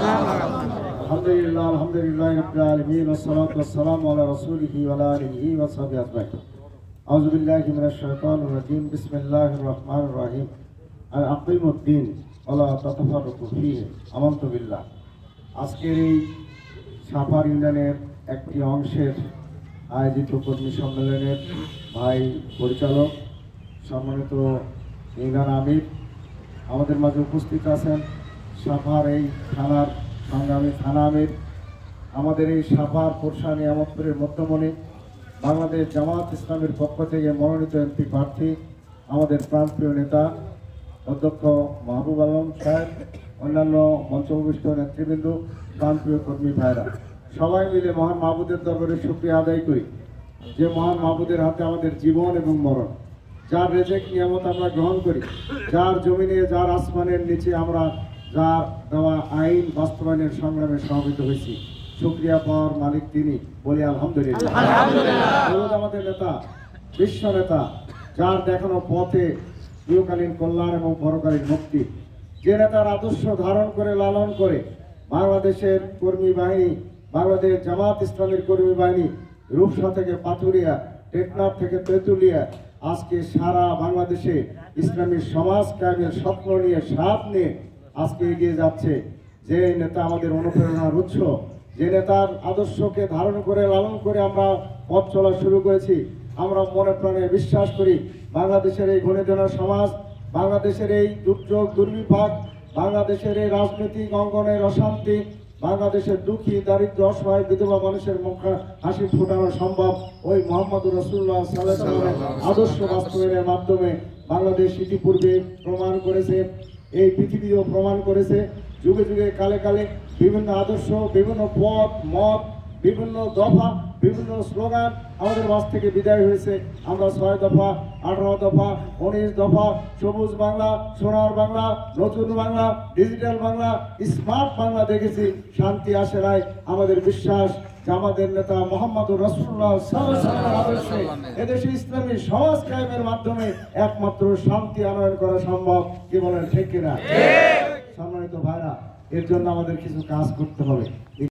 আলহামদুলিল্লাহ আলহামদুলিল্লাহি রাব্বিল আলামিন ওয়াসসালাতু ওয়াসসালামু আলা রাসূলিহি ওয়া আলা আলিহি ওয়া সাহবিহি আজমাইন। আউযু বিল্লাহি মিনাশ শাইতানির রাজীম। বিসমিল্লাহির রহমানির রহিম। আর আকিমুদ্দিন ওয়া লা তাতাফাররাকু ফীহি। আমানতু বিল্লাহ। আজকের এই সাফার ইউনিয়নের একটি অংশের আয়োজিত কর্মী সম্মেলনের ভাই পরিচালক সম্মানিত ইউনিয়ন আমির আমাদের মাঝে উপস্থিত আছেন। সাফার এই থানার সংগ্রামী থানা আমির, আমাদের এই সাফার পোরশা নিয়ামতপুরের মধ্যমণি, বাংলাদেশ জামাত ইসলামের পক্ষ থেকে মনোনীত এমপি প্রার্থী, আমাদের প্রাণপ্রিয় নেতা অধ্যক্ষ মাহবুব আলম সাহেব, অন্যান্য মঞ্চভূষ্ট নেতৃবৃন্দ, প্রাণপ্রিয় কর্মী ভাইরা, সবাই মিলে মহান মাহবুদের দরবারে শুকরিয়া আদায় করি যে মহান মাহবুদের হাতে আমাদের জীবন এবং মরণ, যার রেজেক নিয়ামত আমরা গ্রহণ করি, যার জমিনে যার আসমানের নিচে আমরা যার দেওয়া আইন বাস্তবায়নের সংগ্রামে সমবেত হয়েছি। শুকরিয়া পাওয়ার মালিক তিনি, বলি আলহামদুলিল্লাহ। আমাদের নেতা, বিশ্ব নেতা, যার দেখানো পথে চিরকালীন কল্যাণ এবং পরকালীন মুক্তি, যে নেতার আদর্শ ধারণ করে লালন করে বাংলাদেশের কর্মী বাহিনী, বাংলাদেশ জামাত ইসলামের কর্মী বাহিনী রূপসা থেকে পাথুরিয়া, টেকনাফ থেকে তেঁতুলিয়া আজকে সারা বাংলাদেশে ইসলামী সমাজ কায়েমের স্বপ্ন নিয়ে, সাপ নিয়ে আজকে এগিয়ে যাচ্ছে। যে নেতা আমাদের অনুপ্রেরণার উৎস, যে নেতার আদর্শকে ধারণ করে লালন করে আমরা পথ চলা শুরু করেছি, আমরা মনে প্রাণে বিশ্বাস করি বাংলাদেশের এই ঘনিজনা সমাজ, বাংলাদেশের এই দুর্যোগ দুর্বিপাক, বাংলাদেশের এই রাজনৈতিক অঙ্গনের অশান্তি, বাংলাদেশের দুঃখী দারিদ্র অসহায় বিধবা মানুষের মুখে হাসি ফোটানো সম্ভব ওই মোহাম্মদুর রাসূলুল্লাহ সাল্লাল্লাহু আলাইহি ওয়াসাল্লামের আদর্শ বাস্তবায়নের মাধ্যমে। বাংলাদেশ ইতিপূর্বে প্রমাণ করেছে, এই পৃথিবীও প্রমাণ করেছে, যুগে যুগে কালে কালে বিভিন্ন আদর্শ, বিভিন্ন পথ মত, বিভিন্ন দফা, বিভিন্ন স্লোগান আমাদের মাঝ থেকে বিদায় হয়েছে। আমরা 6 দফা, 18 দফা, 19 দফা, সবুজ বাংলা, সোনার বাংলা, নতুন বাংলা, ডিজিটাল বাংলা, স্মার্ট বাংলা দেখেছি। শান্তি আসে নাই। আমাদের বিশ্বাস যে আমাদের নেতা মোহাম্মদুর রাসূলুল্লাহ সাল্লাল্লাহু আলাইহি ওয়াসাল্লাম এদেশে ইসলামী সমাজ কায়েমের মাধ্যমে একমাত্র শান্তি আনয়ন করা সম্ভব। কি বলেন, ঠিক কিনা? সম্মানিত ভাইরা, এর জন্য আমাদের কিছু কাজ করতে হবে।